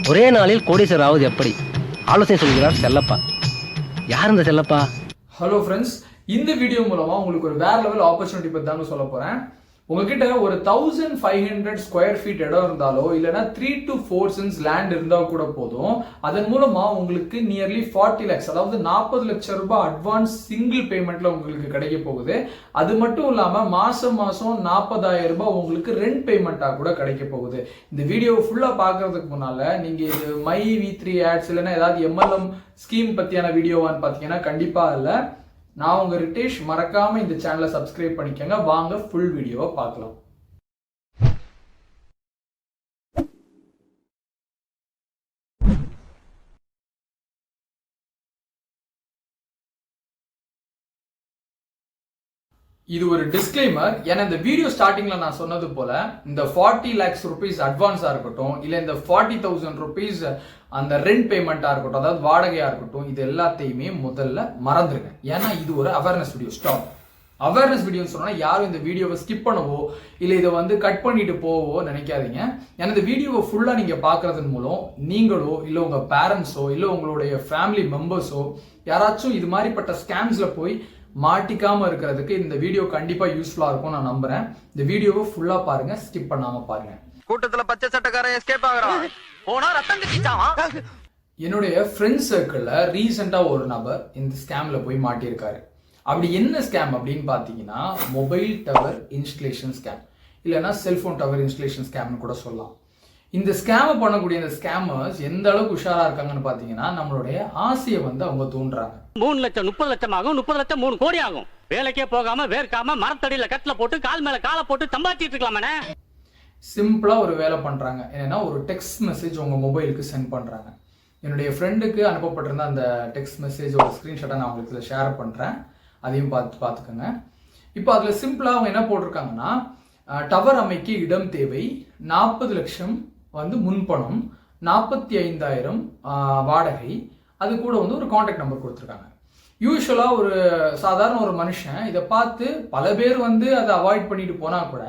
ஒரே நாளில் கோடீஸ்வரர் ஆவது எப்படி? ஆலோசனை சொல்கிறார் செல்லப்பா. யார் இந்த செல்லப்பா? ஹலோ ஃப்ரெண்ட்ஸ், இந்த வீடியோ மூலமா உங்களுக்கு ஒரு வேற லெவல் ஆப்பர்ச்சுனிட்டி பத்தி தாங்க சொல்ல போறேன். உங்ககிட்ட ஒரு 1500 ஸ்கொயர் ஃபீட் இடம் இருந்தாலோ இல்லைன்னா 3 to 4 cents லேண்ட் இருந்தா கூட போதும். அதன் மூலமா உங்களுக்கு நியர்லி 40 lakhs, அதாவது 40 லட்சம் ரூபாய் அட்வான்ஸ் சிங்கிள் பேமெண்ட்ல உங்களுக்கு கிடைக்க போகுது. அது மட்டும் இல்லாம மாசம் 40,000 ரூபாய் உங்களுக்கு ரெண்ட் பேமெண்டா கூட கிடைக்க போகுது. இந்த வீடியோ ஃபுல்லா பாக்குறதுக்கு முன்னால நீங்க இது மை V3 ஆட்ஸ் இல்லைன்னா ஏதாவது MLM ஸ்கீம் பத்தியான வீடியோவான்னு பாத்தீங்கன்னா கண்டிப்பா இல்ல. நான் உங்க ரிட்டேஷ், மறக்காம இந்த சேனலை சப்ஸ்கிரைப் பண்ணிக்கங்க. வாங்க ஃபுல் வீடியோவை பார்க்கலாம். இது ஒரு டிஸ்க்ளைமர். ஏன்னா இந்த வீடியோ ஸ்டார்டிங்ல நான் சொன்னது போல இந்த 40 lakhs rupees அட்வான்ஸா இருக்கட்டும் இல்ல இந்த 40,000 rupees அந்த ரெண்ட் பேமெண்டா இருக்கட்டும், அதாவது வாடகையா இருக்கட்டும், இது எல்லாத்தையுமே முதல்ல மறந்துருங்க. ஏன்னா இது ஒரு அவேர்னஸ் வீடியோ. ஸ்டாப். அவேர்னஸ் வீடியோன்னு சொன்னா யாரும் இந்த வீடியோவை ஸ்கிப் பண்ணவோ இல்ல இதை வந்து கட் பண்ணிட்டு போவோ நினைக்காதீங்க. ஏன்னா இந்த வீடியோவை ஃபுல்லா நீங்க பாக்குறதன் மூலம் நீங்களோ இல்ல உங்க பேரண்ட்ஸோ இல்ல உங்களுடைய ஃபேமிலி மெம்பர்ஸோ யாராச்சும் இது மாதிரிப்பட்ட ஸ்கேம்ஸ்ல போய் மாட்டிக்காம இருக்கிறதுக்கு இந்த வீடியோ கண்டிப்பா யூஸ்ஃபுல்லா இருக்கும் நான் நம்புறேன். இந்த வீடியோவை ஃபுல்லா பாருங்க, ஸ்கிப் பண்ணாம பாருங்க. கூட்டத்துல பச்சை சட்டக்காரன் எஸ்கேப் ஆகுறான். போனா ரத்தம் கட்டிச்சான். என்னுடைய ஃப்ரெண்ட் சர்க்கிள்ல ரீசெண்டா ஒரு நபர் இந்த ஸ்கேம்ல போய் மாட்டியிருக்காரு. அப்படி என்ன ஸ்கேம் அப்படின்னு பாத்தீங்கன்னா மொபைல் டவர் இன்ஸ்டலேஷன் ஸ்கேம், இல்லைன்னா செல்போன் டவர் இன்ஸ்டலேஷன் ஸ்கேம்னு கூட சொல்லலாம். இந்த ஸ்கேமை பண்ணக்கூடிய இந்த ஸ்கேமர்ஸ் எந்த அளவுக்கு உஷாரா இருக்காங்கன்னு பாத்தீங்கன்னா நம்மளுடைய ஆசையை வந்து அவங்க தூண்டுறாங்க. 3 லட்சம் 30 லட்சம் ஆகும், 30 லட்சம் 3 கோடி ஆகும். வேலைக்கே போகாம வேர்க்காம மரத்தடியில கட்டில போட்டு கால் மேல காலை போட்டு சம்பாதிச்சிட்டு இருக்கலாமே. சிம்பிளா ஒரு வேலை பண்றாங்க. என்னன்னா ஒரு டெக்ஸ்ட் மெசேஜ் உங்க மொபைலுக்கு சென்ட் பண்றாங்க. என்னுடைய ஃப்ரெண்டுக்கு அனுப்பப்பட்டிருந்த அந்த டெக்ஸ்ட் மெசேஜோட ஸ்கிரீன்ஷாட்டை நான் உங்களுக்கு ஷேர் பண்றேன், அதையும் பார்த்துக்கோங்க. இப்போ அதுல சிம்பிளா அவங்க என்ன போட்டிருக்காங்கன்னா, டவர் அமைக்க இடம் தேவை, 40 லட்சம் வந்து முன்பணம், 45,000 வாடகை, அது கூட வந்து ஒரு கான்டாக்ட் நம்பர் கொடுத்துருக்காங்க. யூஸ்வலா ஒரு சாதாரண ஒரு மனுஷன் இதை பார்த்து பல பேர் வந்து அதை அவாய்ட் பண்ணிட்டு போனா கூட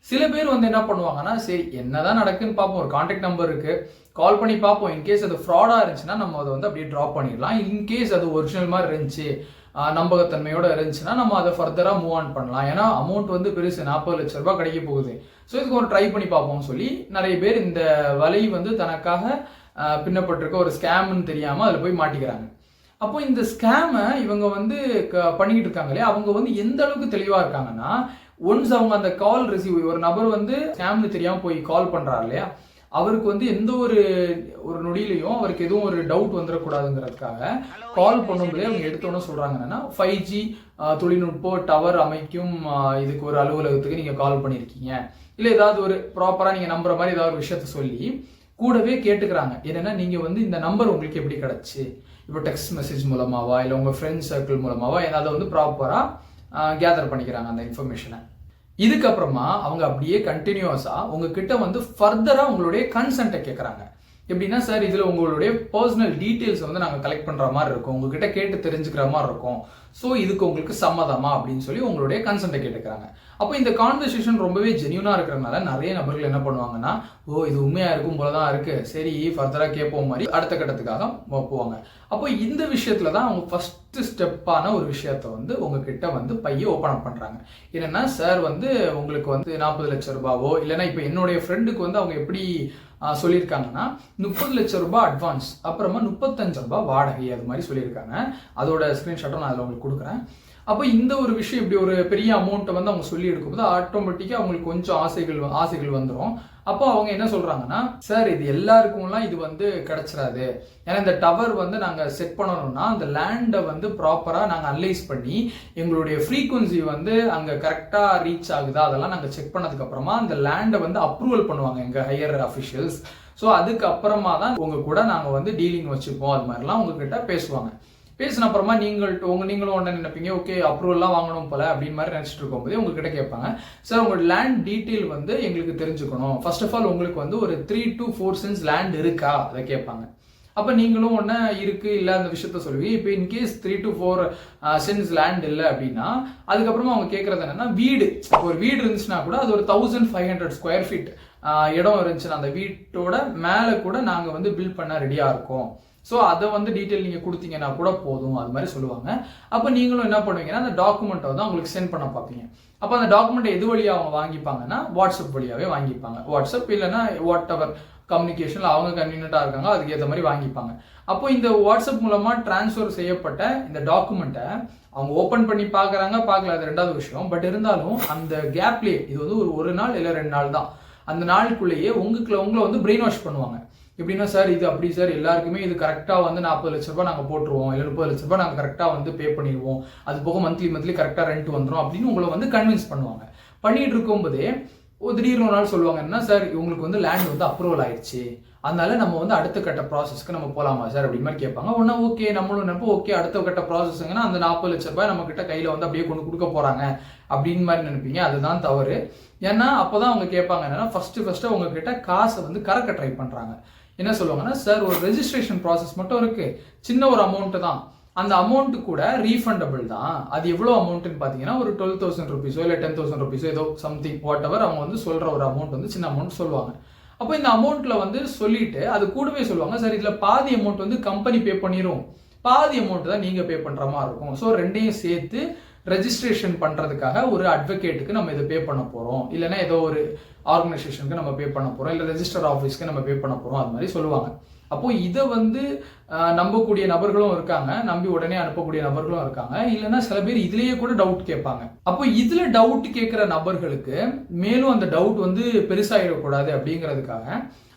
சில பேர் வந்து என்ன பண்ணுவாங்கன்னா, சரி என்னதான் நடக்குன்னு பார்ப்போம், ஒரு கான்டாக்ட் நம்பர் இருக்கு, கால் பண்ணி பார்ப்போம், இன்கேஸ் அது ஃப்ராடா இருந்துச்சுன்னா நம்ம அதை வந்து அப்படியே ட்ராப் பண்ணிடலாம், இன்கேஸ் அது ஒரிஜினல் மாதிரி இருந்துச்சு நம்பகத்தன்மையோட இருந்துச்சுன்னா நம்ம அதை ஃபர்தரா மூவ் ஆன் பண்ணலாம். ஏன்னா அமௌண்ட் வந்து பெருசு, 40 லட்சம் ரூபாய் கிடைக்க போகுது. ஸோ இதுக்கு ஒரு ட்ரை பண்ணி பார்ப்போம்னு சொல்லி நிறைய பேர் இந்த வலை வந்து தனக்காக பின்னப்பட்டிருக்க ஒரு ஸ்கேம்னு தெரியாம அதுல போய் மாட்டிக்கிறாங்க. அப்போ இந்த ஸ்கேமை இவங்க வந்து பண்ணிக்கிட்டு இருக்காங்களே, அவங்க வந்து எந்த அளவுக்கு தெளிவா இருக்காங்கன்னா, ஒன்ஸ் அவங்க அந்த கால் ரிசீவ், ஒரு நபர் வந்து ஸ்கேம்னு தெரியாம போய் கால் பண்றாரு இல்லையா, அவருக்கு வந்து எந்த ஒரு நொடியிலையும் அவருக்கு எதுவும் ஒரு டவுட் வந்துடக்கூடாதுங்கிறதுக்காக கால் பண்ணும்போதே அவங்க எடுத்தோன்னு சொல்றாங்க என்னன்னா, 5G தொழில்நுட்ப டவர் அமைக்கும் இதுக்கு ஒரு அலுவலகத்துக்கு நீங்க கால் பண்ணிருக்கீங்க, இல்ல ஏதாவது ஒரு ப்ராப்பரா நீங்க நம்புற மாதிரி ஏதாவது ஒரு விஷயத்த சொல்லி கூடவே கேட்டுக்கிறாங்க. என்னன்னா நீங்க வந்து இந்த நம்பர் உங்களுக்கு எப்படி கிடைச்சு, இப்போ டெக்ஸ்ட் மெசேஜ் மூலமாவா இல்ல உங்க ஃப்ரெண்ட் சர்க்கிள் மூலமாவா ஏதாவது வந்து ப்ராப்பரா கேதர் பண்ணிக்கிறாங்க அந்த இன்ஃபர்மேஷனை. இதுக்கப்புறமா அவங்க அப்படியே கண்டினியூஸா உங்ககிட்ட வந்து ஃபர்தரா உங்களுடைய கன்சென்ட்டை கேட்கறாங்க. எப்படின்னா, சார் இதுல உங்களுடைய பர்சனல் டீடைல்ஸ் வந்து நாங்க கலெக்ட் பண்ற மாதிரி இருக்கும், உங்ககிட்ட கேட்டு தெரிஞ்சுக்கிற மாதிரி இருக்கும், ஸோ இதுக்கு உங்களுக்கு சம்மதமா அப்படின்னு சொல்லி உங்களுடைய கன்சென்ட்டை கேட்டுக்கிறாங்க. அப்போ இந்த கான்வர்சேஷன் ரொம்பவே ஜென்யூனா இருக்கிறதுனால நிறைய நபர்கள் என்ன பண்ணுவாங்கன்னா, ஓ இது உண்மையா இருக்கும் போலதான் இருக்கு, சரி ஃபர்தரா கேட்போம் மாதிரி அடுத்த கட்டத்துக்காக போவாங்க. அப்போ இந்த விஷயத்துல தான் அவங்க ஃபர்ஸ்ட் ஸ்டெப்பான ஒரு விஷயத்த வந்து உங்ககிட்ட வந்து பைய ஓபன் அப் பண்றாங்க. என்னன்னா, சார் வந்து உங்களுக்கு வந்து 40 லட்சம் ரூபாவோ இல்லைன்னா இப்போ என்னுடைய ஃப்ரெண்டுக்கு வந்து அவங்க எப்படி சொல்லியிருக்காங்கன்னா 30 லட்சம் ரூபாய் அட்வான்ஸ், அப்புறமா 35 ரூபாய் வாடகை, அது மாதிரி சொல்லியிருக்காங்க. அதோட ஸ்கிரீன்ஷாட்டும் நான் அதில் உங்களுக்கு கொடுக்குறேன். அப்போ இந்த ஒரு விஷயம் இப்படி ஒரு பெரிய அமௌண்ட்டை வந்து அவங்க சொல்லி எடுக்கும்போது ஆட்டோமேட்டிக்காக அவங்களுக்கு கொஞ்சம் ஆசைகள் வந்துடும். அப்போ அவங்க என்ன சொல்றாங்கன்னா, சார் இது எல்லாருக்கும்லாம் இது வந்து கிடைச்சிடாது, ஏன்னா இந்த டவர் வந்து நாங்க செட் பண்ணணும்னா அந்த லேண்டை வந்து ப்ராப்பரா நாங்க அனலைஸ் பண்ணி எங்களுடைய ஃப்ரீக்வன்சி வந்து அங்க கரெக்டா ரீச் ஆகுதா அதெல்லாம் நாங்க செக் பண்ணதுக்கு அப்புறமா அந்த லேண்டை வந்து அப்ரூவல் பண்ணுவாங்க எங்க ஹையர் அஃபிஷியல்ஸ். ஸோ அதுக்கு அப்புறமா தான் உங்க கூட நாங்க வந்து டீலிங் வச்சுப்போம், அது மாதிரிலாம் உங்ககிட்ட பேசுவாங்க. பேசின அப்புறமா நீங்களும் ஒன்று நினைப்பீங்க, ஓகே அப்ரூவல்லாம் வாங்கணும் போல அப்படின்னு மாதிரி நினைச்சிட்டு இருக்கும்போது உங்ககிட்ட கேட்பாங்க, சார் உங்களோட லேண்ட் டீட்டெயில் வந்து எங்களுக்கு தெரிஞ்சுக்கணும், ஃபர்ஸ்ட் ஆஃப் ஆல் உங்களுக்கு வந்து ஒரு 3 to 4 cents லேண்ட் இருக்கா அதை கேட்பாங்க. அப்ப நீங்களும் ஒண்ணு இருக்கு இல்ல அந்த விஷயத்த சொல்லுவீங்க. இப்போ இன்கேஸ் 3 to 4 சென்ஸ் லேண்ட் இல்லை அப்படின்னா அதுக்கப்புறமா அவங்க கேட்கறது என்னன்னா, வீடு ஒரு வீடு இருந்துச்சுன்னா கூட அது ஒரு 1500 ஸ்கொயர் ஃபீட் இடம் இருந்துச்சுன்னா அந்த வீட்டோட மேலே கூட நாங்கள் வந்து பில்ட் பண்ண ரெடியாக இருக்கோம். ஸோ அதை வந்து டீட்டெயில் நீங்கள் கொடுத்தீங்கன்னா கூட போதும், அது மாதிரி சொல்லுவாங்க. அப்போ நீங்களும் என்ன பண்ணுவீங்கன்னா அந்த டாக்குமெண்ட்டை வந்து அவங்களுக்கு சென்ட் பண்ண பார்ப்பீங்க. அப்போ அந்த டாக்குமெண்ட்டை எது வழியாக அவங்க வாங்கிப்பாங்கன்னா வாட்ஸ்அப் வழியாகவே வாங்கிப்பாங்க. வாட்ஸ்அப் இல்லைன்னா வாட் எவர் கம்யூனிகேஷனில் அவங்க கன்வீனியண்ட்டாக இருக்காங்க, அதுக்கு ஏற்ற மாதிரி வாங்கிப்பாங்க. அப்போ இந்த வாட்ஸ்அப் மூலமாக டிரான்ஸ்ஃபர் செய்யப்பட்ட இந்த டாக்குமெண்ட்டை அவங்க ஓப்பன் பண்ணி பார்க்குறாங்க, பார்க்கல, அது ரெண்டாவது விஷயம். பட் இருந்தாலும் அந்த கேப்லேயே இது வந்து ஒரு நாள் இல்லை 2 நாள் தான், அந்த நாளுக்குள்ளேயே உங்களை வந்து பிரெயின் வாஷ் பண்ணுவாங்க. எப்படின்னா சார் இது அப்படி சார் எல்லாருக்குமே இது கரெக்டாக வந்து 40 லட்ச ரூபாய் நாங்கள் போட்டுருவோம், இல்லை 30 லட்ச ரூபாய் நாங்கள் கரெக்டாக வந்து பே பண்ணிடுவோம், அது போக மந்த்லி கரெக்டாக ரெண்ட் வந்துடும் அப்படின்னு உங்களை வந்து கன்வின்ஸ் பண்ணுவாங்க. பண்ணிட்டு இருக்கும்போதே திடீர்னு ஒரு நாள் சொல்லுவாங்க, என்ன சார் இவங்களுக்கு வந்து லேண்ட் வந்து அப்ரூவல் ஆயிடுச்சு, அதனால நம்ம வந்து அடுத்த கட்ட ப்ராசஸ்க்கு நம்ம போகலாமா சார் அப்படின்னு மாதிரி கேட்பாங்க. ஒன்றா ஓகே, நம்மளும் நினைப்போம் ஓகே அடுத்த கட்ட ப்ராசஸ்ங்கன்னா அந்த 40 லட்ச ரூபாய் நம்ம கிட்ட கையில் வந்து அப்படியே கொண்டு கொடுக்க போகிறாங்க அப்படின்னு மாதிரி நினைப்பீங்க. அதுதான் தவறு. ஏன்னா அப்போதான் அவங்க கேட்பாங்க என்னன்னா ஃபர்ஸ்ட் உங்ககிட்ட காசை வந்து கறக்க ட்ரை பண்ணுறாங்க. என்ன சொல்லுவாங்கன்னா சார் ஒரு ரெஜிஸ்ட்ரேஷன் ப்ராசஸ் மட்டும் இருக்கு, சின்ன ஒரு அமௌண்ட் தான், அந்த அமௌண்ட் கூட ரீஃபண்டபிள் தான். அது எவ்வளோ அமௌண்ட்னு பார்த்தீங்கன்னா ஒரு 12,000 rupees இல்லை 10,000 rupees ஏதோ சம்திங் வாட் எவர் அவங்க வந்து சொல்கிற ஒரு அமௌண்ட் வந்து சின்ன அமௌண்ட் சொல்லுவாங்க. அப்போ இந்த அமௌண்ட்டில் வந்து சொல்லிட்டு அது கூடவே சொல்லுவாங்க சார் இதில் பாதி அமௌண்ட் வந்து கம்பெனி பே பண்ணிடும், பாதி அமௌண்ட் தான் நீங்கள் பே பண்ணுற மாதிரி இருக்கும். ஸோ ரெண்டையும் சேர்த்து ரெஜிஸ்ட்ரேஷன் பண்ணுறதுக்காக ஒரு அட்வொகேட்டுக்கு நம்ம இதை பே பண்ண போகிறோம், இல்லைன்னா ஏதோ ஒரு ஆர்கனைசேஷனுக்கு நம்ம பே பண்ண போகிறோம், இல்லை ரெஜிஸ்டர் ஆஃபீஸ்க்கு நம்ம பே பண்ண போகிறோம், அது மாதிரி சொல்லுவாங்க. அப்போ இதை வந்து நம்பக்கூடிய நபர்களும் இருக்காங்க, நம்பி உடனே அனுப்பக்கூடிய நபர்களும் இருக்காங்க, இல்லைன்னா சில பேர் இதுலேயே கூட டவுட் கேட்பாங்க. அப்போ இதுல டவுட் கேட்குற நபர்களுக்கு மேலும் அந்த டவுட் வந்து பெருசாகிடக்கூடாது அப்படிங்கிறதுக்காக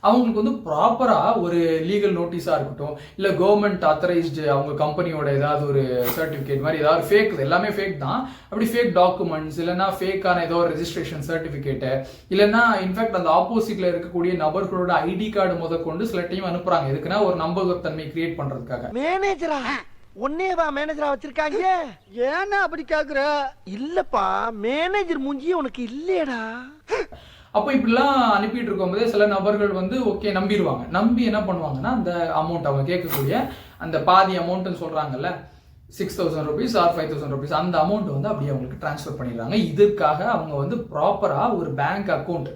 அவங்களுக்கு வந்து ப்ராப்பரா ஒரு லீகல் நோட்டீஸா இருக்கட்டும், இல்ல கவர்மெண்ட் ஆத்தரைஸ்டு அவங்க கம்பெனியோட ஏதாவது ஒரு சர்டிபிகேட் மாதிரி ஏதாவது ஃபேக், எல்லாமே ஃபேக் தான், அப்படி ஃபேக் டாக்குமெண்ட்ஸ் இல்லைன்னா ஃபேக்கான ஏதோ ஒரு ரெஜிஸ்ட்ரேஷன் சர்டிபிகேட், இல்லைன்னா இன்ஃபேக்ட் அந்த ஆப்போசிட்ல இருக்கக்கூடிய நபர்களோட ஐடி கார்டு முதற்கொண்டு சில டைம் அனுப்புறாங்க. எதுக்குன்னா ஒரு நம்பகத்தன்மை கிரியேட் பண்றதுக்காக. மேனேஜரா ஒன்னேவா மேனேஜரா வச்சிருக்காங்க? ஏன்னா அப்படி கேக்குற? இல்லப்பா மேனேஜர் மூஞ்சி உனக்கு இல்லையடா. அப்போ இப்படிலாம் அனுப்பிட்டு இருக்கும்போதே சில நபர்கள் வந்து ஓகே நம்பிடுவாங்க. நம்பி என்ன பண்ணுவாங்கன்னா அந்த அமௌண்ட் அவங்க கேட்கக்கூடிய அந்த பாதி அமௌண்ட்னு சொல்றாங்கல்ல 6,000 rupees ஆர் 5,000 rupees அந்த அமௌண்ட் வந்து அப்படியே அவங்களுக்கு டிரான்ஸ்ஃபர் பண்ணிடுறாங்க. இதற்காக அவங்க வந்து ப்ராப்பரா ஒரு பேங்க் அக்கௌண்ட்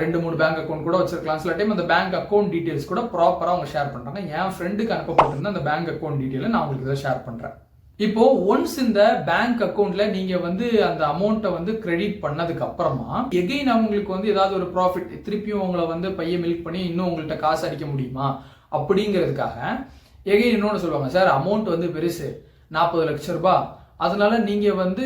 2-3 பேங்க் அக்கௌண்ட் கூட வச்சிருக்கலாம். சில டைம் அந்த பேங்க் அக்கௌண்ட் டீடைல்ஸ் கூட ப்ராப்பரா அவங்க ஷேர் பண்றாங்க. என் ஃப்ரெண்டுக்கு அனுப்பப்பட்டிருந்த அந்த பேங்க் அக்கௌண்ட் டீடைலை நான் உங்களுக்கு இதை ஷேர் பண்றேன். இப்போ ஒன்ஸ் இந்த பேங்க் அக்கௌண்ட்ல நீங்க வந்து அந்த அமௌண்ட்டை வந்து கிரெடிட் பண்ணதுக்கு அப்புறமா எகைன் அவங்களுக்கு வந்து ஏதாவது ஒரு ப்ராஃபிட் திருப்பியும் உங்களை வந்து பைய மில்க் பண்ணி இன்னும் உங்கள்கிட்ட காசு அடிக்க முடியுமா அப்படிங்கிறதுக்காக எகைன் இன்னொன்று சொல்லுவாங்க, சார் அமௌண்ட் வந்து பெருசு 40 லட்சம் ரூபாய், அதனால நீங்க வந்து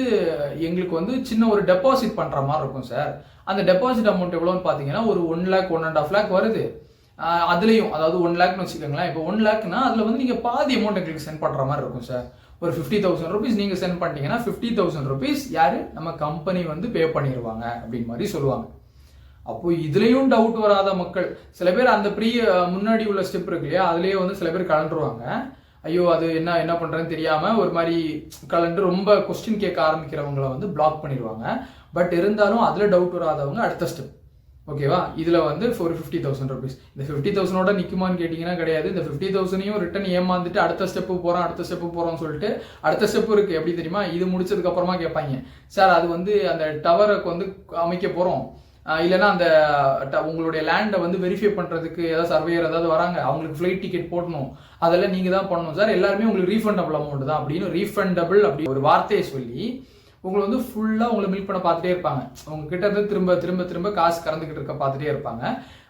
எங்களுக்கு வந்து சின்ன ஒரு டெபாசிட் பண்ற மாதிரி இருக்கும் சார். அந்த டெபாசிட் அமௌண்ட் எவ்வளோன்னு பார்த்தீங்கன்னா ஒரு 1 lakh 1.5 lakh வருது. அதுலயும் அதாவது 1 lakhன்னு வச்சுக்கோங்களேன். இப்போ 1 lakhனா அதுல வந்து நீங்க பாதி அமௌண்ட் எங்களுக்கு சென்ட் பண்ற மாதிரி இருக்கும் சார். ஒரு 50,000 rupees நீங்க சென்ட் பண்ணிட்டீங்கன்னா 50,000 rupees யாரு நம்ம கம்பெனி வந்து பே பண்ணிடுவாங்க அப்படின்னு மாதிரி சொல்லுவாங்க. அப்போ இதுலயும் டவுட் வராத மக்கள் சில பேர் அந்த முன்னாடி உள்ள ஸ்டெப் இருக்கு இல்லையா, அதுலயே வந்து சில பேர் கலண்டுருவாங்க. ஐயோ அது என்ன பண்றதுன்னு தெரியாம ஒரு மாதிரி கலண்டு ரொம்ப கொஸ்டின் கேட்க ஆரம்பிக்கிறவங்களை வந்து பிளாக் பண்ணிடுவாங்க. பட் இருந்தாலும் அதுல டவுட் வராதவங்க அடுத்த ஸ்டெப் ஓகேவா, இதுல வந்து ஒரு 50,000 rupees இந்த 50,000ஓட நிக்குமான்னு கேட்டீங்கன்னா கிடையாது. இந்த 50,000ஐயும் ரிட்டர்ன் ஏமாந்துட்டு அடுத்த ஸ்டெப்பு போறோம்னு சொல்லிட்டு அடுத்த ஸ்டெப் இருக்கு. எப்படி தெரியுமா, இது முடிச்சதுக்கு அப்புறமா கேட்பாங்க, சார் அது வந்து அந்த டவருக்கு வந்து அமைக்க போறோம், இல்லைன்னா அந்த உங்களுடைய லேண்டை வந்து வெரிஃபை பண்றதுக்கு ஏதாவது சர்வேயர் ஏதாவது வராங்க, அவங்களுக்கு ஃபிளைட் டிக்கெட் போடணும், அதெல்லாம் நீங்க தான் பண்ணணும் சார், எல்லாருமே உங்களுக்கு ரீஃபண்டபிள் அமௌண்ட் தான் அப்படின்னு ரீஃபண்டபிள் அப்படி ஒரு வார்த்தையை சொல்லி உங்களை வந்து ஃபுல்லா உங்களை மில்க் பண்ண பார்த்துட்டே இருப்பாங்க. அவங்க கிட்ட இருந்து திரும்ப காசு கறந்துகிட்டு இருக்க பார்த்துட்டே இருப்பாங்க.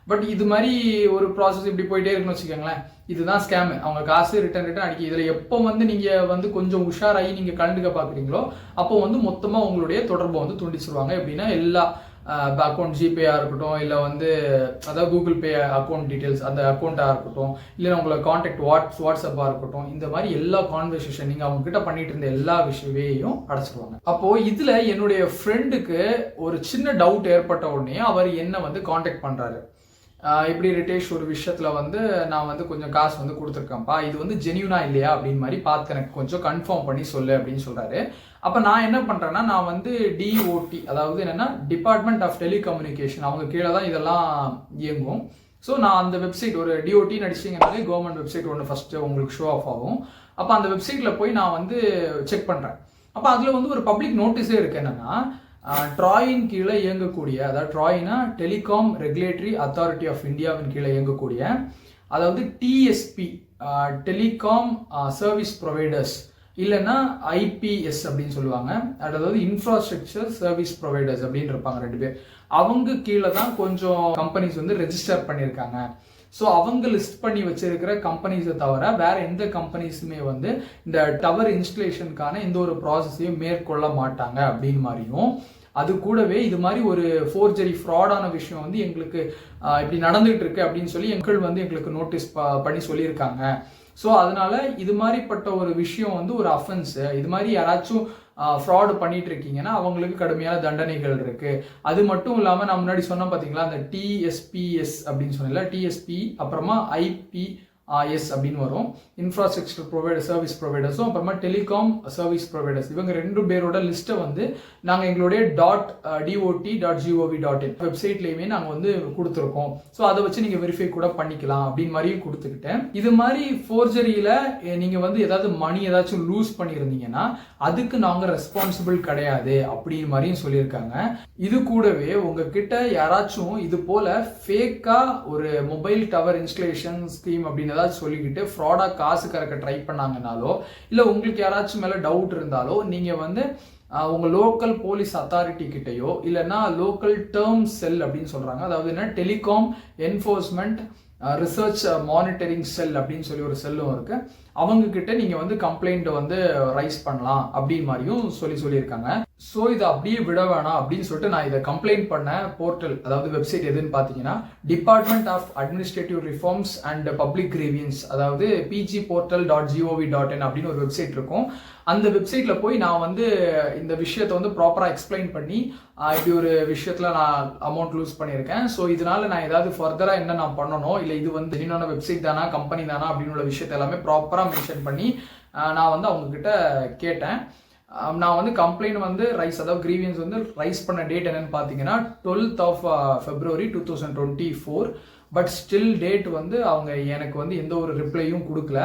பட் இது மாதிரி ஒரு ப்ராசஸ் இப்படி போயிட்டே இருக்குன்னு வச்சுக்கோங்களேன், இதுதான் ஸ்கேம். அவங்க காசு ரிட்டர்ன் அடிக்க. இதுல எப்போ வந்து நீங்க வந்து கொஞ்சம் உஷாராகி நீங்க கலந்துக்க பாக்குறீங்களோ அப்போ வந்து மொத்தமா உங்களுடைய தொடர்பை வந்து துண்டிச்சிருவாங்க. எப்படின்னா எல்லா அக்கௌண்ட் ஜிபேயா இருக்கட்டும், இல்லை வந்து அதாவது கூகுள் பே அக்கௌண்ட் டீடைல்ஸ் அந்த அக்கௌண்ட்டா இருக்கட்டும், இல்லைன்னா உங்களை கான்டாக்ட் வாட்ஸ்அப்பா இருக்கட்டும், இந்த மாதிரி எல்லா கான்வர்சேஷன் நீங்க அவங்க கிட்ட பண்ணிட்டு இருந்த எல்லா விஷயத்தையும் அடைச்சிருவாங்க. அப்போ இதுல என்னுடைய ஃப்ரெண்டுக்கு ஒரு சின்ன டவுட் ஏற்பட்ட உடனே அவர் என்ன வந்து கான்டாக்ட் பண்றாரு, இப்படி ரிட்டேஷ் ஒரு விஷயத்துல வந்து நான் வந்து கொஞ்சம் காசு வந்து கொடுத்துருக்கேன்ப்பா, இது வந்து ஜெனியூனா இல்லையா அப்படின்னு மாதிரி பார்த்து எனக்கு கொஞ்சம் கன்ஃபார்ம் பண்ணி சொல்லு அப்படின்னு சொல்றாரு. அப்ப நான் என்ன பண்றேன்னா, நான் வந்து டிஓடி அதாவது என்னன்னா டிபார்ட்மெண்ட் ஆஃப் டெலிகம்யூனிகேஷன் அவங்க கீழே தான் இதெல்லாம் இயங்கும். ஸோ நான் அந்த வெப்சைட் ஒரு டிஓடி நடிச்சிங்கனாலே கவர்மெண்ட் வெப்சைட் ஒன்று ஃபர்ஸ்ட் உங்களுக்கு ஷோ ஆஃப் ஆகும். அப்போ அந்த வெப்சைட்ல போய் நான் வந்து செக் பண்றேன். அப்போ அதுல வந்து ஒரு பப்ளிக் நோட்டீஸே இருக்கு, என்னன்னா ட்ராயின் கீழே இயங்கக்கூடிய, அதாவது ட்ராயினா டெலிகாம் ரெகுலேட்டரி அத்தாரிட்டி ஆஃப் இந்தியாவின் கீழே இயங்கக்கூடிய, அதாவது டிஎஸ்பி டெலிகாம் சர்வீஸ் ப்ரொவைடர்ஸ் இல்லைன்னா ஐபிஎஸ் அப்படின்னு சொல்லுவாங்க, அதாவது இன்ஃப்ராஸ்ட்ரக்சர் சர்வீஸ் ப்ரொவைடர்ஸ் அப்படின்னு இருப்பாங்க 2 பேர். அவங்க கீழே தான் கொஞ்சம் கம்பெனிஸ் வந்து ரெஜிஸ்டர் பண்ணியிருக்காங்க. ஸோ அவங்க லிஸ்ட் பண்ணி வச்சிருக்கிற கம்பெனிஸை தவிர வேற எந்த கம்பெனிஸுமே வந்து இந்த டவர் இன்ஸ்டலேஷனுக்கான எந்த ஒரு ப்ராசஸையும் மேற்கொள்ள மாட்டாங்க அப்படின்னு மாதிரியும், அது கூடவே இது மாதிரி ஒரு ஃபோர்ஜரி ஃப்ராடான விஷயம் வந்து எங்களுக்கு இப்படி நடந்துகிட்டு இருக்கு அப்படின்னு சொல்லி எங்கள் வந்து எங்களுக்கு நோட்டீஸ் பண்ணி சொல்லியிருக்காங்க. ஸோ அதனால இது மாதிரிப்பட்ட ஒரு விஷயம் வந்து ஒரு அஃபென்ஸ். இது மாதிரி யாராச்சும் ஃப்ராடு பண்ணிட்டு இருக்கீங்கன்னா அவங்களுக்கு கடுமையான தண்டனைகள் இருக்கு. அது மட்டும் இல்லாமல் நான் முன்னாடி சொன்ன பார்த்தீங்களா, அந்த டிஎஸ்பிஎஸ் அப்படின்னு சொன்னல, டிஎஸ்பி அப்புறமா ஐபிஎஸ் அப்படின்னு வரும், இன்ஃப்ராஸ்ட்ரக்சர் ப்ரொவைடர் சர்வீஸ் ப்ரொவைடர்ஸும் அப்புறமா டெலிகாம் சர்வீஸ் ப்ரொவைடர்ஸ். இவங்க 2 பேரோட லிஸ்ட்டை வந்து நாங்கள் எங்களுடைய .dot.gov.in வெப்சைட்லேயுமே நாங்கள் வந்து கொடுத்துருக்கோம். ஸோ அதை வச்சு நீங்கள் வெரிஃபை கூட பண்ணிக்கலாம் அப்படின்னு மாதிரியும் கொடுத்துக்கிட்டேன். இது மாதிரி ஃபோர்ஜரியில் நீங்கள் வந்து ஏதாவது மணி ஏதாச்சும் லூஸ் பண்ணியிருந்தீங்கன்னா அதுக்கு நாங்கள் ரெஸ்பான்சிபிள் கிடையாது அப்படின்னு மாதிரியும் சொல்லியிருக்காங்க. இது கூடவே உங்ககிட்ட யாராச்சும் இது போல ஃபேக்கா ஒரு மொபைல் டவர் இன்ஸ்டலேஷன் ஸ்கீம் அப்படின்னு ஏதாச்சும் சொல்லிக்கிட்டு ஃப்ராடா காசு கறக்க ட்ரை பண்ணாங்கனாலோ இல்லை உங்களுக்கு யாராச்சும் மேலே டவுட் இருந்தாலோ நீங்கள் வந்து உங்க லோக்கல் போலீஸ் அத்தாரிட்டி கிட்டயோ இல்லைன்னா லோக்கல் டேர்ம் செல் அப்படின்னு சொல்றாங்க, அதாவது என்ன டெலிகாம் என்ஃபோர்ஸ்மெண்ட் ரிசர்ச் மானிட்டரிங் செல் அப்படின்னு சொல்லி ஒரு செல்லும் இருக்கு, அவங்க கிட்ட நீங்க வந்து கம்ப்ளைண்ட் வந்து ரைஸ் பண்ணலாம் அப்படின்னு மாதிரியும் சொல்லியிருக்காங்க. ஸோ இதை அப்படியே விட வேணாம் அப்படின்னு சொல்லிட்டு நான் இதை கம்ப்ளைண்ட் பண்ண போர்ட்டல், அதாவது வெப்சைட் எதுன்னு பார்த்தீங்கன்னா department of administrative reforms and public grievance, அதாவது pgportal.gov.in அப்படின்னு ஒரு வெப்சைட் இருக்கும். அந்த வெப்சைட்ல போய் நான் வந்து இந்த விஷயத்தை வந்து ப்ராப்பரா எக்ஸ்பிளைன் பண்ணி இப்படி ஒரு விஷயத்துல நான் அமௌண்ட் லூஸ் பண்ணியிருக்கேன், ஸோ இதனால நான் ஏதாவது ஃபர்தரா என்ன நான் பண்ணணும், இல்லை இது வந்து ஜெனியூனான வெப்சைட் தானா கம்பெனி தானா அப்படின்னு உள்ள விஷயத்தை எல்லாமே ப்ராப்பரா மென்ஷன் பண்ணி நான் வந்து அவங்க கிட்ட கேட்டேன். நான் வந்து கம்ப்ளைண்ட் வந்து ரைஸ், அதாவது கிரீவியன்ஸ் வந்து ரைஸ் பண்ண டேட் என்னன்னு பார்த்தீங்கன்னா 12th of February 2024. But still date வந்து அவங்க எனக்கு வந்து எந்த ஒரு ரிப்ளையும் கொடுக்கல.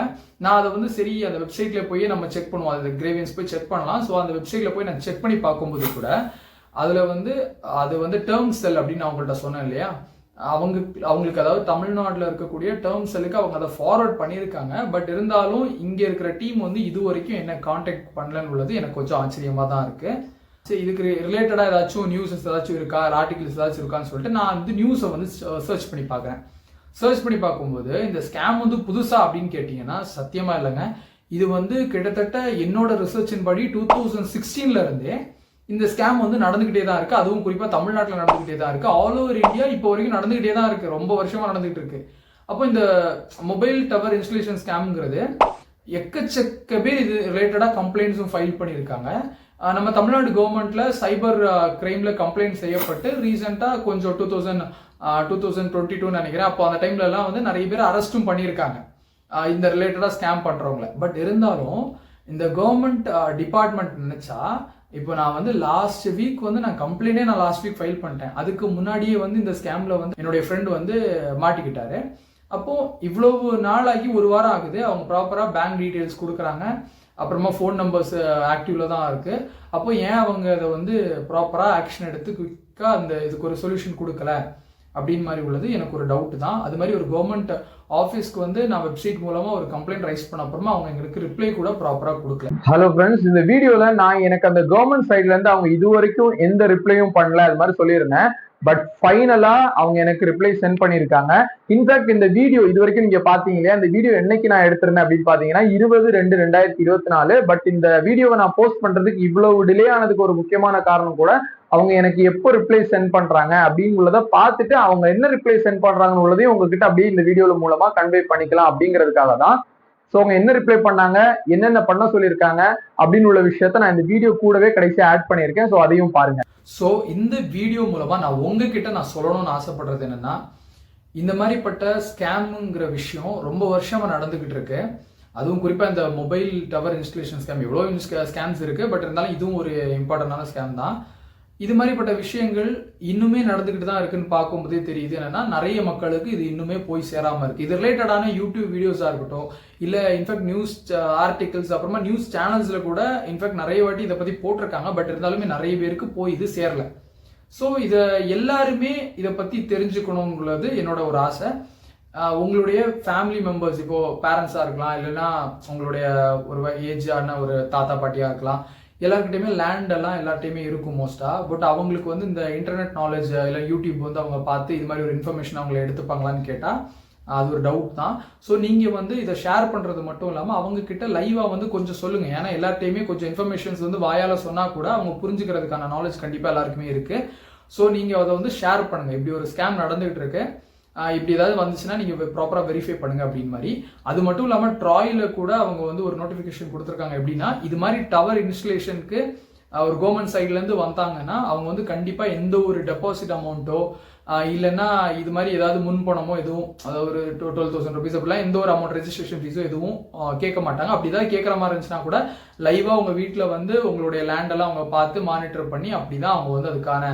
நான் அதை வந்து சரி அந்த வெப்சைட்ல போய் நம்ம செக் பண்ணுவோம், அது கிரேவியன்ஸ் போய் செக் பண்ணலாம். ஸோ அந்த வெப்சைட்ல போய் நான் செக் பண்ணி பார்க்கும்போது கூட அதில் வந்து அது வந்து டேர்ம் செல் அப்படின்னு நான் உங்கள்கிட்ட சொன்னேன் இல்லையா, அவங்களுக்கு அதாவது தமிழ்நாட்டில் இருக்கக்கூடிய டேர்ம் செல்லுக்கு அவங்க அதை ஃபார்வர்ட் பண்ணியிருக்காங்க. பட் இருந்தாலும் இங்கே இருக்கிற டீம் வந்து இது வரைக்கும் என்ன கான்டாக்ட் பண்ணலன்னு உள்ளது எனக்கு கொஞ்சம் ஆச்சரியமாக தான் இருக்கு. சரி, இதுக்கு ரிலேட்டடாக ஏதாச்சும் நியூஸஸ் ஏதாச்சும் இருக்கா, ஆர்டிகல்ஸ் ஏதாச்சும் இருக்கான்னு சொல்லிட்டு நான் வந்து நியூஸை வந்து சர்ச் பண்ணி பார்க்குறேன். சர்ச் பண்ணி பார்க்கும்போது இந்த ஸ்கேம் வந்து புதுசா அப்படின்னு கேட்டிங்கன்னா சத்தியமா இல்லைங்க. இது வந்து கிட்டத்தட்ட என்னோட ரிசர்ச்சின் படி 2016ல இருந்தே இந்த ஸ்கேம் வந்து நடந்துகிட்டே தான் இருக்கு. அதுவும் குறிப்பா தமிழ்நாட்டில் நடந்துகிட்டே தான் இருக்கு. ஆல் ஓவர் இந்தியா இப்போ வரைக்கும் நடந்துகிட்டே தான் இருக்கு, ரொம்ப வருஷமா நடந்துகிட்டு இருக்கு. அப்போ இந்த மொபைல் டவர் இன்ஸ்டலேஷன் ஸ்கேம்ங்கிறது எக்கச்சக்க பேர் இது ரிலேட்டடா கம்ப்ளைண்ட்ஸும் ஃபைல் பண்ணியிருக்காங்க. நம்ம தமிழ்நாடு கவர்மெண்ட்ல சைபர் கிரைம்ல கம்ப்ளைண்ட் செய்யப்பட்டு ரீசெண்டா கொஞ்சம் 2022 நினைக்கிறேன், அப்போ அந்த டைம்ல எல்லாம் வந்து நிறைய பேர் அரெஸ்டும் பண்ணியிருக்காங்க இந்த ரிலேட்டடா ஸ்கேம் பண்றவங்களை. பட் இருந்தாலும் இந்த கவர்மெண்ட் டிபார்ட்மெண்ட் நினைச்சா, இப்போ நான் வந்து லாஸ்ட் வீக் வந்து நான் கம்ப்ளைண்டே நான் லாஸ்ட் வீக் ஃபைல் பண்ணிட்டேன். அதுக்கு முன்னாடியே வந்து இந்த ஸ்கேம்ல வந்து என்னுடைய ஃப்ரெண்ட் வந்து மாட்டிக்கிட்டாரு. அப்போ இவ்வளவு நாளாகி ஒரு வாரம் ஆகுது, அவங்க ப்ராப்பரா பேங்க் டீடைல்ஸ் கொடுக்குறாங்க, அப்புறமா ஃபோன் நம்பர்ஸ் ஆக்டிவ்ல தான் இருக்கு. அப்போ ஏன் அவங்க அதை வந்து ப்ராப்பரா ஆக்ஷன் எடுத்து குயிக்கா அந்த இதுக்கு ஒரு சொல்யூஷன் கொடுக்கல அப்படின்னு மாதிரி உள்ளது எனக்கு ஒரு டவுட் தான். அது மாதிரி ஒரு கவர்மெண்ட் ஆஃபீஸ்க்கு வந்து நான் வெப்சைட் மூலமா ஒரு கம்ப்ளைண்ட் ரைஸ் பண்ண அப்புறமா அவங்க எங்களுக்கு ரிப்ளை கூட ப்ராப்பரா கொடுக்கல. ஹலோ ஃப்ரெண்ட்ஸ், இந்த வீடியோல நான் எனக்கு அந்த கவர்மெண்ட் சைட்ல இருந்து அவங்க இது வரைக்கும் எந்த ரிப்ளையும் பண்ணல அது மாதிரி சொல்லியிருந்தேன். பட் ஃபைனலா அவங்க எனக்கு ரிப்ளை சென்ட் பண்ணியிருக்காங்க. இன்ஃபேக்ட் இந்த வீடியோ இது வரைக்கும் நீங்க பாத்தீங்க இல்லையா, இந்த வீடியோ என்னைக்கு நான் எடுத்திருந்தேன் அப்படின்னு பாத்தீங்கன்னா 20/2/2024. பட் இந்த வீடியோவை நான் போஸ்ட் பண்றதுக்கு இவ்வளவு டிலே ஆனதுக்கு ஒரு முக்கியமான காரணம் கூட அவங்க எனக்கு எப்போ ரிப்ளை சென்ட் பண்றாங்க அப்படின்னு உள்ளதை பார்த்துட்டு அவங்க என்ன ரிப்ளை சென்ட் பண்றாங்கன்னு உள்ளதையும் உங்ககிட்ட அப்படியே இந்த வீடியோல மூலமா கன்வே பண்ணிக்கலாம் அப்படிங்கிறதுக்காக தான். ஸோ அவங்க என்ன ரிப்ளை பண்ணாங்க, என்னென்ன பண்ண சொல்லியிருக்காங்க அப்படின்னு உள்ள விஷயத்த நான் இந்த வீடியோ கூடவே கடைசியாக ஆட் பண்ணியிருக்கேன். ஸோ அதையும் பாருங்க. ஸோ இந்த வீடியோ மூலமா நான் உங்ககிட்ட நான் சொல்லணும்னு ஆசைப்படுறது என்னன்னா, இந்த மாதிரிப்பட்ட ஸ்கேமுங்கிற விஷயம் ரொம்ப வருஷமா நடந்துகிட்டு இருக்கு. அதுவும் குறிப்பா இந்த மொபைல் டவர் இன்ஸ்டலேஷன் ஸ்கேம் எவ்வளோ ஸ்கேம்ஸ் இருக்கு, பட் இருந்தாலும் இதுவும் ஒரு இம்பார்ட்டன்டான ஸ்கேம் தான். இது மாதிரிப்பட்ட விஷயங்கள் இன்னுமே நடந்துகிட்டு தான் இருக்குன்னு பார்க்கும்போதே தெரியுது. என்னன்னா நிறைய மக்களுக்கு இது இன்னுமே போய் சேராம இருக்கு. இது ரிலேட்டடான யூடியூப் வீடியோஸா இருக்கட்டும், இல்ல இன்ஃபேக்ட் நியூஸ் ஆர்டிகல்ஸ், அப்புறமா நியூஸ் சேனல்ஸ்ல கூட இன்ஃபேக்ட் நிறைய வாட்டி இதை பத்தி போட்டிருக்காங்க. பட் இருந்தாலுமே நிறைய பேருக்கு போய் இது சேரல. ஸோ இதை எல்லாருமே இதை பத்தி தெரிஞ்சுக்கணுங்கிறது என்னோட ஒரு ஆசை. உங்களுடைய ஃபேமிலி மெம்பர்ஸ், இப்போ பேரண்ட்ஸா இருக்கலாம், இல்லைன்னா உங்களுடைய ஒரு ஏஜான ஒரு தாத்தா பாட்டியா இருக்கலாம், எல்லாருக்கிட்டையுமே லேண்ட் எல்லாம் எல்லார்ட்டையுமே இருக்கும் மோஸ்டா. பட் அவங்களுக்கு வந்து இந்த இன்டர்நெட் நாலேஜ் இல்லை யூடியூப் வந்து அவங்க பார்த்து இது மாதிரி ஒரு இன்ஃபர்மேஷன் அவங்களை எடுத்துப்பாங்களான்னு கேட்டால் அது ஒரு டவுட் தான். ஸோ நீங்கள் வந்து இதை ஷேர் பண்ணுறது மட்டும் இல்லாமல் அவங்க கிட்ட லைவாக வந்து கொஞ்சம் சொல்லுங்கள். ஏன்னா எல்லார்ட்டையுமே கொஞ்சம் இன்ஃபர்மேஷன்ஸ் வந்து வாயால் சொன்னால் கூட அவங்க புரிஞ்சுக்கிறதுக்கான நாலேஜ் கண்டிப்பாக எல்லாருக்குமே இருக்குது. ஸோ நீங்கள் அதை வந்து ஷேர் பண்ணுங்கள். இப்படி ஒரு ஸ்கேம் நடந்துகிட்டு இருக்கு, இப்படி ஏதாவது வந்துச்சுன்னா நீங்கள் ப்ராப்பராக வெரிஃபை பண்ணுங்க அப்படின்னு மாதிரி. அது மட்டும் இல்லாமல் ட்ராயில் கூட அவங்க வந்து ஒரு நோட்டிஃபிகேஷன் கொடுத்துருக்காங்க. எப்படின்னா இது மாதிரி டவர் இன்ஸ்டலேஷனுக்கு ஒரு கவர்மெண்ட் சைட்லேருந்து வந்தாங்கன்னா அவங்க வந்து கண்டிப்பாக எந்த ஒரு டெபாசிட் அமௌண்ட்டோ இல்லைன்னா இது மாதிரி ஏதாவது முன்பணமோ எதுவும், அதாவது ஒரு 12,000 rupees அப்படிலாம் எந்த ஒரு அமௌண்ட் ரெஜிஸ்ட்ரேஷன் ஃபீஸோ எதுவும் கேட்க மாட்டாங்க. அப்படி ஏதாவது கேட்குற மாதிரி இருந்துச்சுன்னா கூட லைவாக உங்கள் வீட்டில் வந்து உங்களுடைய லேண்டெல்லாம் அவங்க பார்த்து மானிட்டர் பண்ணி அப்படி தான் அவங்க வந்து அதுக்கான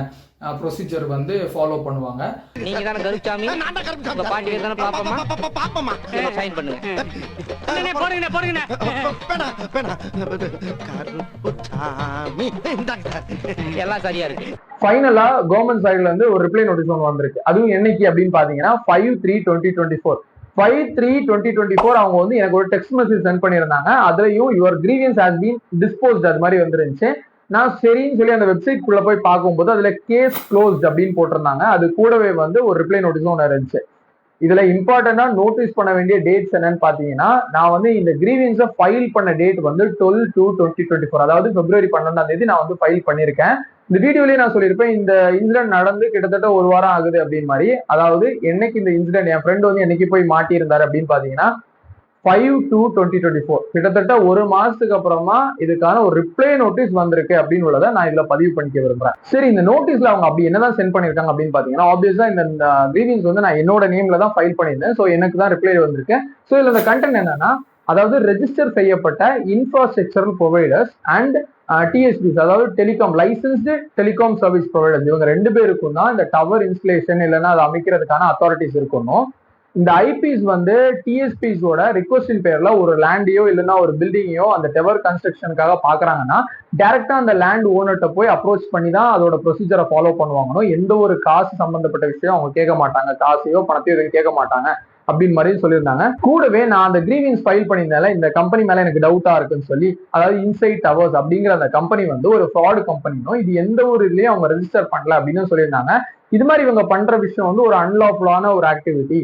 ப்ரொசீஜர் வந்து ஃபாலோ பண்ணுவாங்க. நீங்க தானே கருப்சாமி, உங்க பாட்டியை தானே பாப்பமா சைன் பண்ணுங்க. எல்லாம் சரியா இருக்கு. ஃபைனலா கவர்மெண்ட் சைடுல இருந்து ஒரு ரிப்ளை நோட்டீஸ் ஒன்று வந்திருக்கு. அதுவும் என்னைக்கு அப்படின்னு பாத்தீங்கன்னா 5/3/2024 5/3/2024 அவங்க வந்து எனக்கு ஒரு டெக்ஸ்ட் மெசேஜ் சென்ட் பண்ணியிருந்தாங்க. அதுலயும் your grievance has been disposed அது மாதிரி வந்துருந்துச்சு. நான் சரின்னு சொல்லி அந்த வெப்சைட் குள்ள போய் பார்க்கும்போது அதுல கேஸ் க்ளோஸ்ட் அப்படின்னு போட்டிருந்தாங்க. அது கூடவே வந்து ஒரு ரிப்ளை நோட்டீஸும் ஒன்று இருந்துச்சு. இதுல இம்பார்ட்டண்டா நோட்டீஸ் பண்ண வேண்டிய டேட்ஸ் என்னன்னு பாத்தீங்கன்னா, நான் வந்து இந்த கிரீவியன்ஸை ஃபைல் பண்ண டேட் வந்து 12/2/2024, அதாவது February 12 நான் வந்து ஃபைல் பண்ணியிருக்கேன். இந்த வீடியோலயே நான் சொல்லியிருப்பேன், இந்த இன்சிடென்ட் நடந்து கிட்டத்தட்ட ஒரு வாரம் ஆகுது அப்படின்னு மாதிரி. அதாவது என்னைக்கு இந்த இன்சிடென்ட் என் ஃப்ரெண்ட் வந்து என்னைக்கு போய் மாட்டியிருந்தாரு அப்படின்னு பாத்தீங்கன்னா 5/2/2024, கிட்டத்தட்ட ஒரு மாசத்துக்கு அப்புறமா இதுக்கான ஒரு ரிப்ளை நோட்டீஸ் வந்திருக்கு அப்படின்னு உள்ளதை நான் இதுல பதிவு பண்ணிக்க விரும்புறேன். சரி, இந்த நோட்டீஸ்ல அவங்க அப்படி என்னதான் சென்ட் பண்ணிருக்காங்க அப்படின்னு பாத்தீங்கன்னா, ஆப்வியஸா இந்த கிரீவியன்ஸ் வந்து நான் என்னோட நேம்ல தான் ஃபைல் பண்ணியிருந்தேன். ஸோ எனக்கு தான் ரிப்ளை வந்திருக்கு. ஸோ இதுல இந்த கண்டென்ட் என்னன்னா, அதாவது ரெஜிஸ்டர் செய்யப்பட்ட இன்ஃப்ராஸ்ட்ரக்சரல் ப்ரொவைடர்ஸ் அண்ட் டிஎஸ்பிஸ், அதாவது telecom licensed telecom service providers, இவங்க 2 பேருக்கும் தான் இந்த டவர் இன்ஸ்டலேஷன் இல்லைன்னா அதை அமைக்கிறதுக்கான அத்தாரிட்டிஸ் இருக்கணும். இந்த ஐபிஸ் வந்து டிஎஸ்பிஸோட ரிக்வஸ்டின் பேர்ல ஒரு லேண்டையோ இல்லைன்னா ஒரு பில்டிங்கையோ அந்த டவர் கன்ஸ்ட்ரக்ஷனுக்காக பாக்குறாங்கன்னா டைரக்டா அந்த லேண்ட் ஓனர்கிட்ட போய் அப்ரோச் பண்ணி தான் அதோட ப்ரொசீஜரை ஃபாலோ பண்ணுவாங்கன்னு. எந்த ஒரு காசு சம்பந்தப்பட்ட விஷயம் அவங்க கேட்க மாட்டாங்க, காசையோ பணத்தையோ எதுவும் கேட்க மாட்டாங்க அப்படின்னு மாதிரி சொல்லியிருந்தாங்க. கூடவே நான் அந்த கிரீவியன்ஸ் ஃபைல் பண்ணியிருந்தால இந்த கம்பெனி மேல எனக்கு டவுட்டா இருக்குன்னு சொல்லி, அதாவது இன்சைட் டவர்ஸ் அப்படிங்கிற அந்த கம்பெனி வந்து ஒரு ஃப்ராட் கம்பெனியும் இது எந்த ஒரு இதுலயும் அவங்க ரெஜிஸ்டர் பண்ணல அப்படின்னு சொல்லியிருந்தாங்க. இது மாதிரி இவங்க பண்ற விஷயம் வந்து ஒரு அன்லாஃபுல்லான ஒரு ஆக்டிவிட்டி.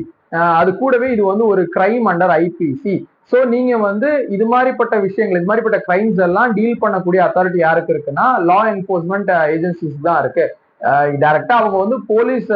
அது கூடவே இது வந்து ஒரு கிரைம் அண்டர் ஐபிசி. ஸோ நீங்க வந்து இது மாதிரிப்பட்ட விஷயங்கள், இது மாதிரிப்பட்ட கிரைம்ஸ் எல்லாம் டீல் பண்ணக்கூடிய அத்தாரிட்டி யாருக்கு இருக்குன்னா லா என்ஃபோர்ஸ்மெண்ட் ஏஜென்சிஸ் தான் இருக்கு. டைரக்டா அவங்க வந்து போலீஸ்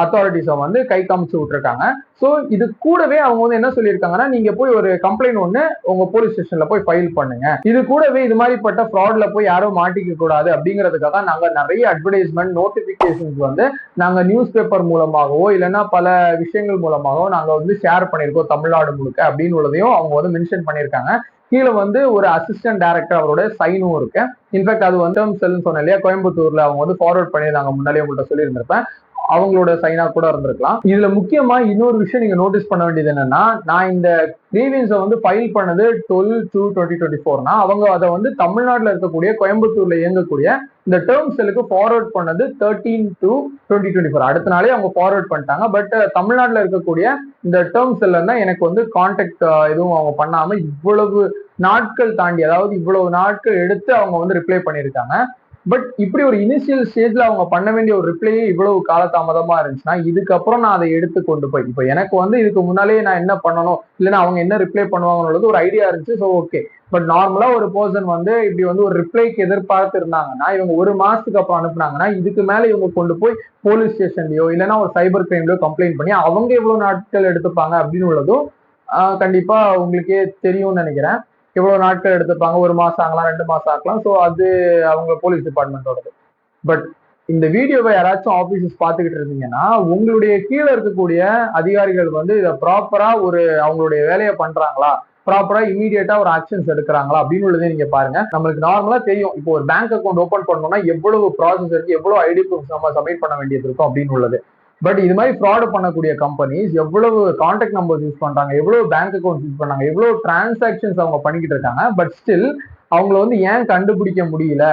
அத்தாரிட்டிஸை வந்து கை காமிச்சு விட்டுருக்காங்க. ஸோ இது கூடவே அவங்க வந்து என்ன சொல்லியிருக்காங்கன்னா, நீங்க போய் ஒரு கம்ப்ளைண்ட் ஒன்று உங்க போலீஸ் ஸ்டேஷன்ல போய் ஃபைல் பண்ணுங்க. இது கூடவே இது மாதிரிப்பட்ட ஃப்ராட்ல போய் யாரும் மாட்டிக்க கூடாது அப்படிங்கிறதுக்காக நாங்க நிறைய அட்வர்டைஸ்மெண்ட் நோட்டிபிகேஷன்ஸ் வந்து நாங்க நியூஸ் பேப்பர் மூலமாகவோ இல்லைன்னா பல விஷயங்கள் மூலமாகவோ நாங்க வந்து ஷேர் பண்ணியிருக்கோம் தமிழ்நாடு முழுக்க அப்படின்னு உள்ளதையும் அவங்க வந்து மென்ஷன் பண்ணியிருக்காங்க. கீழே வந்து ஒரு அசிஸ்டன்ட் டைரக்டர் அவரோட சைனும் இருக்கு. இன்ஃபேக்ட் அது வந்து சொன்னேன் இல்லையா, கோயம்புத்தூர்ல அவங்க வந்து ஃபார்வர்ட் பண்ணியிருந்தாங்க, முன்னாலே உங்கள்கிட்ட சொல்லியிருந்திருப்பேன், அவங்களோட சைனா கூட இருந்திருக்கலாம். இதுல முக்கியமா இன்னொரு விஷயம் நீங்க நோட்டீஸ் பண்ண வேண்டியது என்னன்னா, நான் இந்த கிரீவியன்ஸை வந்து ஃபைல் பண்ணது 12/2/2024னா அவங்க அதை வந்து தமிழ்நாட்டில் இருக்கக்கூடிய கோயம்புத்தூர்ல இயங்கக்கூடிய இந்த டேர்ம் செல்லுக்கு ஃபார்வர்ட் பண்ணது 13/2/2024. அடுத்த நாளே அவங்க ஃபார்வர்ட் பண்ணிட்டாங்க. பட் தமிழ்நாட்டில் இருக்கக்கூடிய இந்த டேர்ம் செல்ல தான் எனக்கு வந்து கான்டாக்ட் எதுவும் அவங்க பண்ணாம இவ்வளவு நாட்கள் தாண்டி, அதாவது இவ்வளவு நாட்கள் எடுத்து அவங்க வந்து ரிப்ளை பண்ணியிருக்காங்க. பட் இப்படி ஒரு இனிஷியல் ஸ்டேஜ்ல அவங்க பண்ண வேண்டிய ஒரு ரிப்ளையே இவ்வளவு காலதாமதமா இருந்துச்சுன்னா, இதுக்கப்புறம் நான் அதை எடுத்து கொண்டு போய் இப்போ எனக்கு வந்து இதுக்கு முன்னாலே நான் என்ன பண்ணணும் இல்லைன்னா அவங்க என்ன ரிப்ளை பண்ணுவாங்கன்னு ஒரு ஐடியா இருந்துச்சு. ஸோ ஓகே, பட் நார்மலா ஒரு பர்சன் வந்து இப்படி வந்து ஒரு ரிப்ளைக்கு எதிர்பார்த்து இருந்தாங்கன்னா, இவங்க ஒரு மாசத்துக்கு அப்புறம் அனுப்புனாங்கன்னா இதுக்கு மேல இவங்க கொண்டு போய் போலீஸ் ஸ்டேஷன்லயோ இல்லைன்னா ஒரு சைபர் கிரைம்லயோ கம்ப்ளைண்ட் பண்ணி அவங்க எவ்வளவு நாட்கள் எடுத்துப்பாங்க அப்படின்னு உள்ளதும் கண்டிப்பா உங்களுக்கே தெரியும்னு நினைக்கிறேன். எவ்வளவு நாட்கள் எடுத்துப்பாங்க, ஒரு மாசம் ஆகலாம், 2 மாசம் ஆகலாம். ஸோ அது அவங்க போலீஸ் டிபார்ட்மெண்டோடது. பட் இந்த வீடியோவை யாராச்சும் ஆபீசஸ் பார்த்துக்கிட்டு இருந்தீங்கன்னா, உங்களுடைய கீழே இருக்கக்கூடிய அதிகாரிகள் வந்து இதை ப்ராப்பரா ஒரு அவங்களுடைய வேலையை பண்றாங்களா ப்ராப்பரா இமீடியட்டா ஒரு ஆக்ஷன்ஸ் எடுக்கிறாங்களா அப்படின்னு உள்ளதே நீங்க பாருங்க. நம்மளுக்கு நார்மலா தெரியும், இப்போ ஒரு பேங்க் அக்கௌண்ட் ஓபன் பண்ணோம்னா எவ்வளவு ப்ராசஸ் இருக்கு, எவ்வளவு ஐடி ப்ரூஃப் நம்ம சப்மிட் பண்ண வேண்டியது இருக்கும் அப்படின்னு உள்ளது. பட் இது மாதிரி ஃப்ராட் பண்ணக்கூடிய கம்பெனிஸ் எவ்வளவு கான்டாக்ட் நம்பர்ஸ் யூஸ் பண்றாங்க, எவ்வளவு பேங்க் அக்கௌண்ட் யூஸ் பண்ணாங்க, எவ்வளவு டிரான்சாக்ஷன்ஸ் அவங்க பண்ணிக்கிட்டு இருக்காங்க. பட் ஸ்டில் அவங்கள வந்து ஏன் கண்டுபிடிக்க முடியல,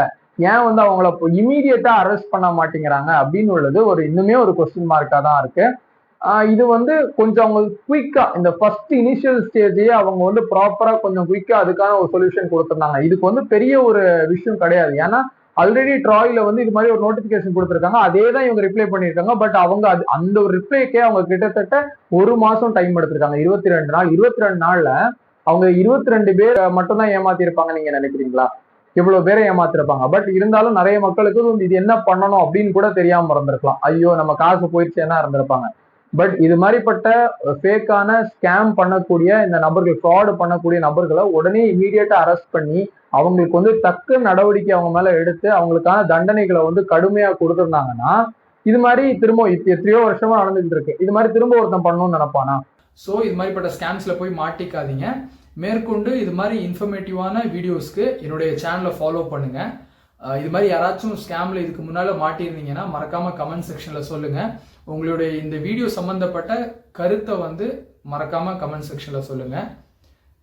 ஏன் வந்து அவங்கள இமீடியட்டா அரெஸ்ட் பண்ண மாட்டேங்கிறாங்க அப்படின்னு உள்ளது ஒரு இன்னுமே ஒரு கொஸ்டின் மார்க்கா தான் இருக்கு. இது வந்து கொஞ்சம் அவங்க குயிக்கா இந்த ஃபர்ஸ்ட் இனிஷியல் ஸ்டேஜே அவங்க வந்து ப்ராப்பரா கொஞ்சம் குயிக்கா அதுக்கான ஒரு சொல்யூஷன் கொடுத்துருந்தாங்க. இதுக்கு வந்து பெரிய ஒரு விஷயம் கிடையாது. ஏன்னா ஆல்ரெடி ட்ராயில வந்து இது மாதிரி ஒரு நோட்டிபிகேஷன் கொடுத்துருக்காங்க, அதே தான் இவங்க ரிப்ளை பண்ணியிருக்காங்க. பட் அவங்க அந்த ஒரு ரிப்ளைக்கே அவங்க கிட்டத்தட்ட 1 மாசம் டைம் எடுத்திருக்காங்க. 22 நாள். 22 நாள்ல அவங்க 22 பேர் மட்டும் தான் ஏமாத்திருப்பாங்க நீங்க நினைக்கிறீங்களா? இவ்வளவு பேரை ஏமாத்திருப்பாங்க. பட் இருந்தாலும் நிறைய மக்களுக்கு இது என்ன பண்ணணும் அப்படின்னு கூட தெரியாம இருந்திருக்கலாம். ஐயோ நம்ம காசு போயிடுச்சேன்னா இருந்திருப்பாங்க. பட் இது மாதிரிப்பட்ட ஃபேக்கான ஸ்கேம் பண்ணக்கூடிய இந்த நபர்கள், ஃப்ராடு பண்ணக்கூடிய நபர்களை உடனே இமீடியட்டா அரெஸ்ட் பண்ணி அவங்களுக்கு வந்து தக்க நடவடிக்கை அவங்க மேல எடுத்து அவங்களுக்கான தண்டனைகளை வந்து கடுமையா கொடுத்திருந்தாங்கன்னா இது மாதிரி திரும்ப எத்தனையோ வருஷமா நடந்துகிட்டு இருக்கு, இது மாதிரி திரும்ப ஒருத்தன் பண்ணணும்னு நினைப்பானா? ஸோ இது மாதிரிப்பட்ட ஸ்கேம்ஸ்ல போய் மாட்டிக்காதீங்க. மேற்கொண்டு இது மாதிரி இன்ஃபர்மேட்டிவான வீடியோஸ்க்கு என்னுடைய சேனலை ஃபாலோ பண்ணுங்க. இது மாதிரி யாராச்சும் ஸ்கேம்ல இதுக்கு முன்னால மாட்டியிருந்தீங்கன்னா மறக்காம கமெண்ட் செக்ஷன்ல சொல்லுங்க. உங்களுடைய இந்த வீடியோ சம்பந்தப்பட்ட கருத்தை வந்து மறக்காம கமெண்ட் செக்ஷன்ல சொல்லுங்க.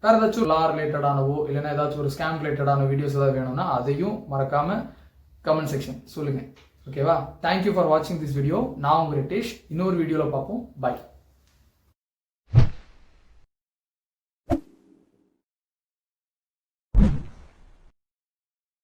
வேற ஏதாச்சும் லா ரிலேட்டடானவோ இல்லைன்னா ஏதாச்சும் ஒரு ஸ்கேம் ரிலேட்டடான வீடியோஸ் ஏதாவது வேணும்னா அதையும் மறக்காம கமெண்ட் செக்ஷன் சொல்லுங்க. ஓகேவா? தேங்க்யூ ஃபார் வாட்சிங் திஸ் வீடியோ. நான் உங்க ரிட்டேஷ். இன்னொரு வீடியோல பார்ப்போம். பை.